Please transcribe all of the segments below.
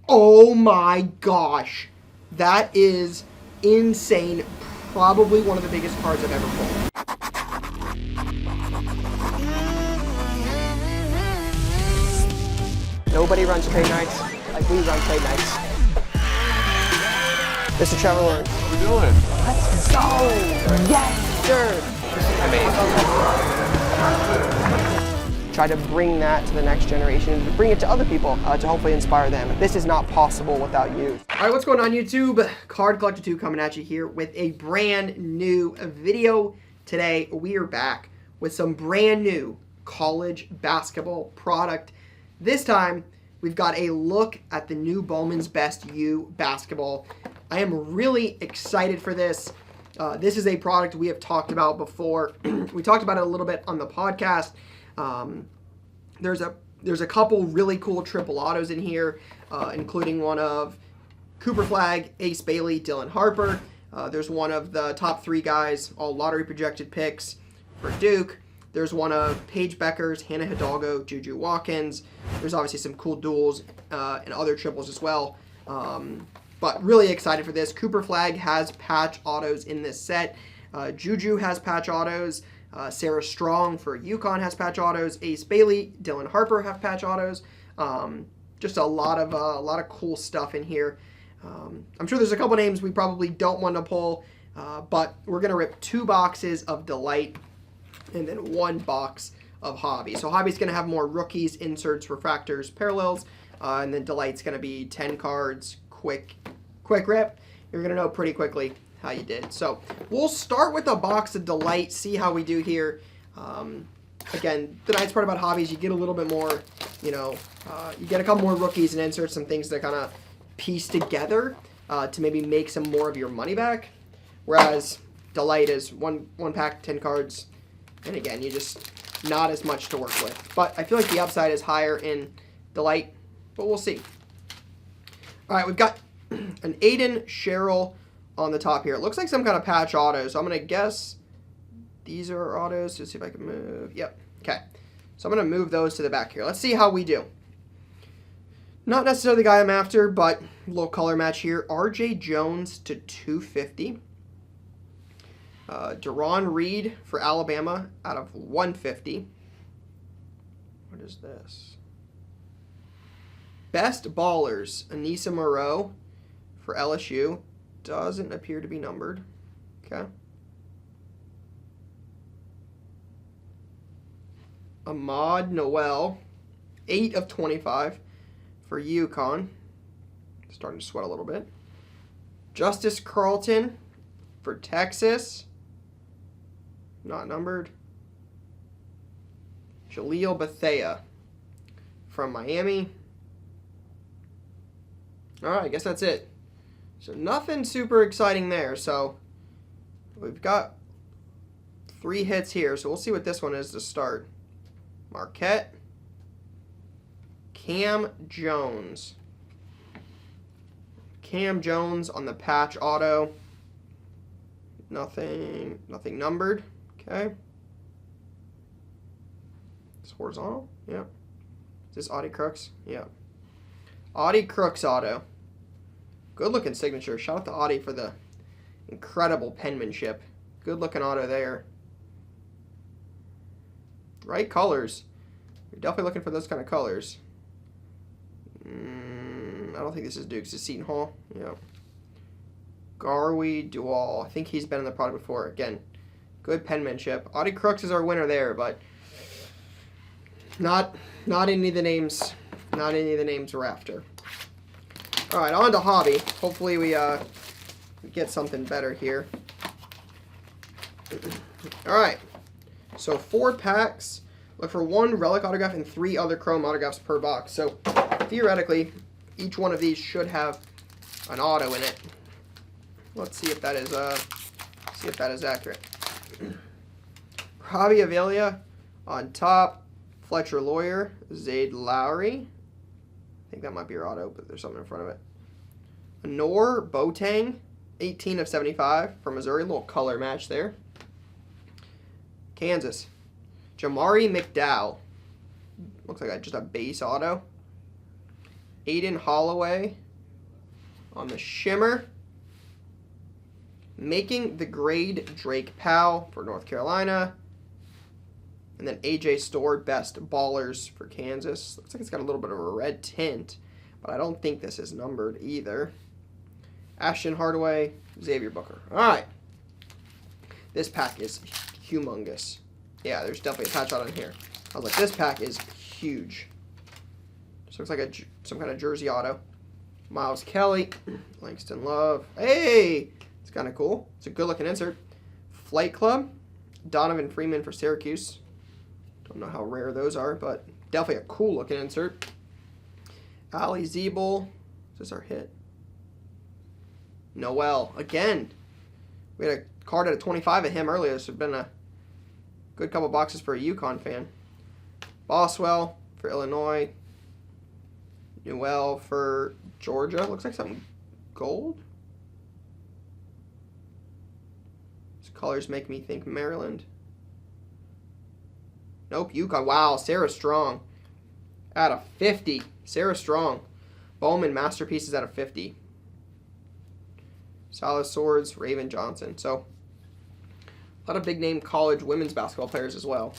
Oh my gosh. That is insane. Probably one of the biggest cards I've ever pulled. Nobody runs trade nights like we run trade nights. Mr. Trevor Lawrence. What are we doing? Let's go! Yes, sir! Amazing. Try to bring that to the next generation and to bring it to other people to hopefully inspire them. This is not possible without you. All right, what's going on YouTube? Card Collector 2 coming at you here with a brand new video. Today, we are back with some brand new college basketball product. This time, we've got a look at the new Bowman's Best U basketball. I am really excited for this. This is a product we have talked about before. We talked about it a little bit on the podcast. There's a couple really cool triple autos in here, including one of Cooper Flagg, Ace Bailey, Dylan Harper. There's one of the top 3 guys, all lottery projected picks for Duke. There's one of Paige Becker's, Hannah Hidalgo, Juju Watkins. There's obviously some cool duels and other triples as well. But really excited for this. Cooper Flagg has patch autos in this set. Juju has patch autos. Sarah Strong for UConn has patch autos. Ace Bailey, Dylan Harper have patch autos. Just a lot of cool stuff in here. I'm sure there's a couple names we probably don't want to pull, but we're gonna rip 2 boxes of Delight and then 1 box of Hobby. So Hobby's gonna have more rookies, inserts, refractors, parallels, and then Delight's gonna be 10 cards, quick rip. You're gonna know pretty quickly how you did. So we'll start with a box of Delight, see how we do here. Again, the nice part about Hobbies, you get a little bit more, you get a couple more rookies and inserts, some things that kind of piece together to maybe make some more of your money back. Whereas Delight is one pack, 10 cards, and again, you just not as much to work with. But I feel like the upside is higher in Delight, but we'll see. All right, we've got an Aiden Sherrill on the top here. It looks like some kind of patch auto, so I'm going to guess these are autos. Let's see if I can move. Yep. Okay. So I'm going to move those to the back here. Let's see how we do. Not necessarily the guy I'm after, but a little color match here. RJ Jones to 250. Deron Reed for Alabama out of 150. What is this? Best Ballers, Anissa Moreau for LSU. Doesn't appear to be numbered. Okay. Ahmad Noel, 8 of 25 for UConn. Starting to sweat a little bit. Justice Carlton for Texas. Not numbered. Jaleel Bethea from Miami. Alright, I guess that's it. So nothing super exciting there. So we've got 3 hits here. So we'll see what this one is to start. Marquette. Cam Jones. Cam Jones on the patch auto. Nothing numbered. Okay. It's horizontal. Yeah. Is this Audie Crooks? Yeah. Audie Crooks auto. Good looking signature. Shout out to Audie for the incredible penmanship. Good looking auto there. Right colors. You're definitely looking for those kind of colors. I don't think this is Duke's. It's Seton Hall. Yeah. Garwi Dual. I think he's been in the product before. Again, good penmanship. Audie Crooks is our winner there, but not any of the names. Not any of the names we're after. All right, on to Hobby. Hopefully we get something better here. All right, so 4 packs. Look for 1 relic autograph and 3 other chrome autographs per box. So theoretically, each one of these should have an auto in it. Let's see if that is accurate. Robbie Avelia on top. Fletcher Lawyer, Zayd Lowry. I think that might be your auto, but there's something in front of it. Honor Boateng, 18 of 75 for Missouri. A little color match there. Kansas. Jamari McDowell. Looks like just a base auto. Aiden Holloway on the shimmer. Making the grade, Drake Powell for North Carolina. And then AJ Storr, best ballers for Kansas. Looks like it's got a little bit of a red tint, but I don't think this is numbered either. Ashton Hardaway, Xavier Booker. All right. This pack is humongous. Yeah, there's definitely a patch out on here. I was like, this pack is huge. This looks like some kind of jersey auto. Miles Kelly, Langston Love. Hey, it's kind of cool. It's a good-looking insert. Flight Club, Donovan Freeman for Syracuse. Don't know how rare those are, but definitely a cool-looking insert. Ali Zeeble. Is this our hit? Noel. Again, we had a card at a 25 at him earlier. This would have been a good couple boxes for a UConn fan. Boswell for Illinois. Newell for Georgia. Looks like something gold. These colors make me think Maryland. Nope, UConn. Wow, Sarah Strong. Out of 50. Sarah Strong. Bowman Masterpieces out of 50. Solid Swords, Raven Johnson. So, a lot of big-name college women's basketball players as well.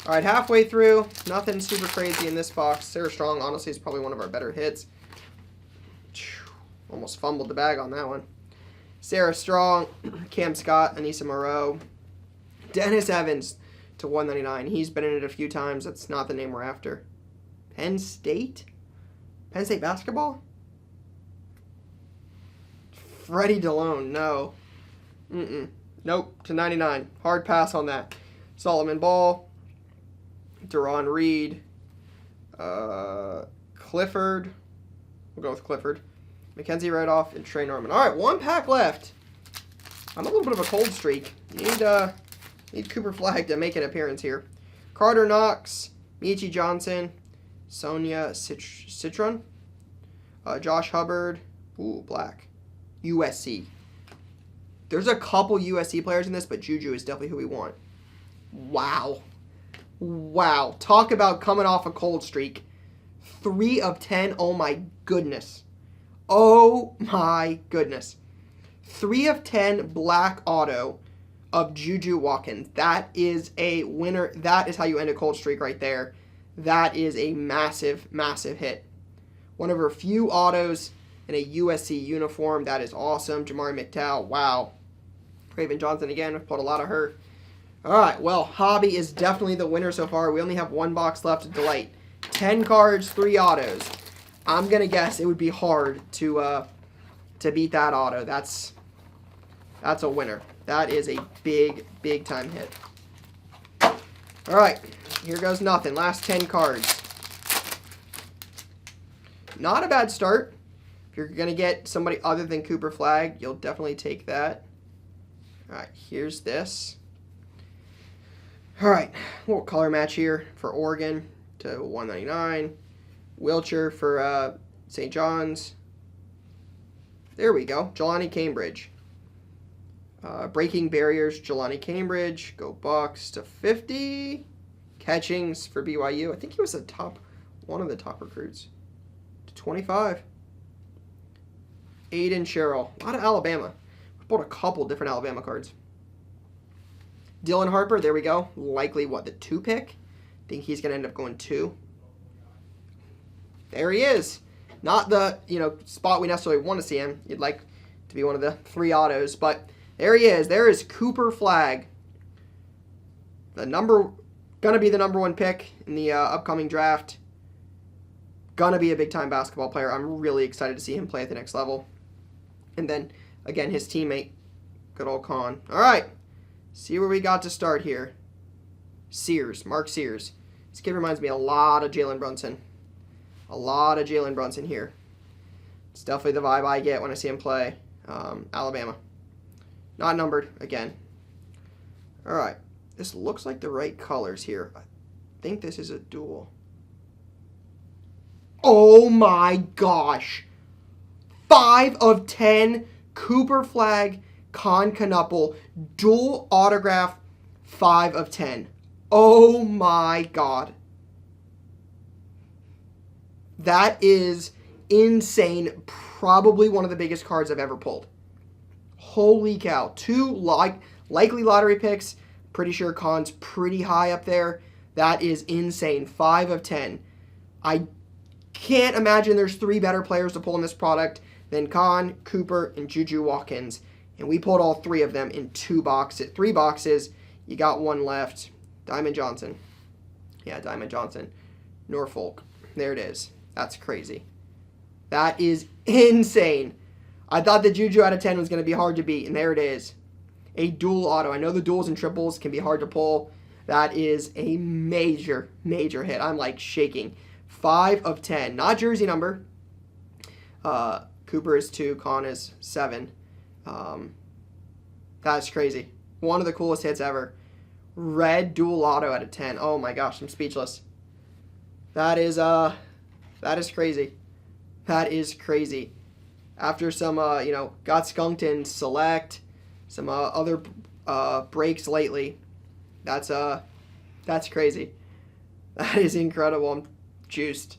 All right, halfway through. Nothing super crazy in this box. Sarah Strong, honestly, is probably one of our better hits. Almost fumbled the bag on that one. Sarah Strong, Cam Scott, Anissa Moreau. Dennis Evans to 199. He's been in it a few times. That's not the name we're after. Penn State? Penn State basketball? Freddie DeLone, no. Nope, to 99. Hard pass on that. Solomon Ball. Deron Reed. Clifford. We'll go with Clifford. Mackenzie Randolph and Trey Norman. All right, one pack left. I'm a little bit of a cold streak. Need Cooper Flagg to make an appearance here. Carter Knox. Michi Johnson. Sonia Citron. Josh Hubbard. Ooh, black. USC. There's a couple USC players in this, but Juju is definitely who we want. Wow. Wow. Talk about coming off a cold streak. 3 of 10. Oh, my goodness. Oh, my goodness. 3 of 10 black auto of Juju Watkins. That is a winner. That is how you end a cold streak right there. That is a massive, massive hit. One of her few autos in a USC uniform. That is awesome. Jamari McDowell. Wow. Raven Johnson again. We've pulled a lot of her. All right. Well, Hobby is definitely the winner so far. We only have one box left to delight. 10 cards, 3 autos. I'm going to guess it would be hard to beat that auto. That's a winner. That is a big, big time hit. All right. Here goes nothing. Last 10 cards. Not a bad start. If you're going to get somebody other than Cooper Flagg, you'll definitely take that. All right, here's this. All right, little color match here for Oregon to 199. Wilcher for St. John's. There we go. Jelani Cambridge. Breaking Barriers, Jelani Cambridge. Go Bucks to 50. Catchings for BYU. I think he was one of the top recruits. To 25. Aiden Sherrill. A lot of Alabama. I bought a couple different Alabama cards. Dylan Harper, there we go. Likely, what, the 2 pick? I think he's going to end up going 2. There he is. Not the, spot we necessarily want to see him. You'd like to be one of the 3 autos, but there he is. There is Cooper Flagg. Gonna be the number 1 pick in the upcoming draft. Gonna be a big-time basketball player. I'm really excited to see him play at the next level. And then, again, his teammate, good old Con. All right. See where we got to start here. Mark Sears. This kid reminds me a lot of Jalen Brunson. A lot of Jalen Brunson here. It's definitely the vibe I get when I see him play. Alabama. Not numbered, again. All right. This looks like the right colors here. I think this is a dual. Oh my gosh. 5 of 10 Cooper Flagg Con Knuppel dual autograph 5 of 10. Oh my god. That is insane. Probably one of the biggest cards I've ever pulled. Holy cow. 2 likely lottery picks. Pretty sure Khan's pretty high up there. That is insane. 5 of 10. I can't imagine there's 3 better players to pull in this product than Khan, Cooper, and Juju Watkins. And we pulled all 3 of them in 3 boxes. You got 1 left. Diamond Johnson. Yeah, Diamond Johnson. Norfolk. There it is. That's crazy. That is insane. I thought the Juju out of 10 was going to be hard to beat, and there it is. A dual auto. I know the duals and triples can be hard to pull. That is a major, major hit. I'm like shaking. 5 of 10. Not jersey number. Cooper is 2. Khan is 7. That's crazy. One of the coolest hits ever. Red dual auto out of 10. Oh my gosh, I'm speechless. That is crazy. That is crazy. After some, got skunked in select, some other breaks lately. That's crazy. That is incredible. I'm juiced.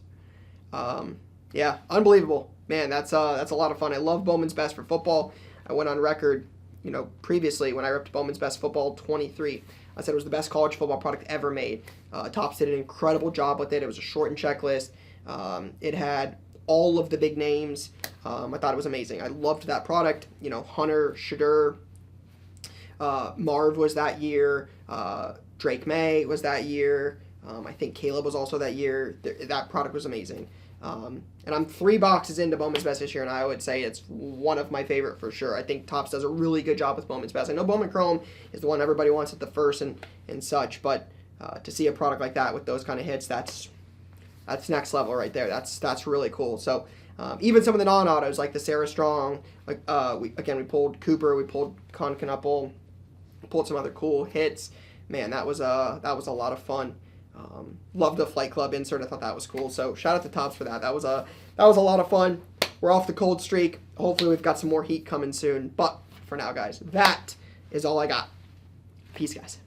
Yeah, unbelievable. Man, that's a lot of fun. I love Bowman's Best for football. I went on record, previously when I ripped Bowman's Best Football 23. I said it was the best college football product ever made. Topps did an incredible job with it. It was a shortened checklist. It had all of the big names. I thought it was amazing. I loved that product. Hunter, Shadur, Marv was that year. Drake May was that year. I think Caleb was also that year. That product was amazing. And I'm 3 boxes into Bowman's Best this year, and I would say it's one of my favorite for sure. I think Topps does a really good job with Bowman's Best. I know Bowman Chrome is the one everybody wants at the first and such, but to see a product like that with those kind of hits, that's next level right there. That's really cool. So even some of the non-autos like the Sarah Strong, we pulled Cooper, we pulled Con Knuppel, pulled some other cool hits. Man, that was a lot of fun. Loved the Flight Club insert. I thought that was cool. So shout out to Topps for that. That was a lot of fun. We're off the cold streak. Hopefully we've got some more heat coming soon. But for now, guys, that is all I got. Peace, guys.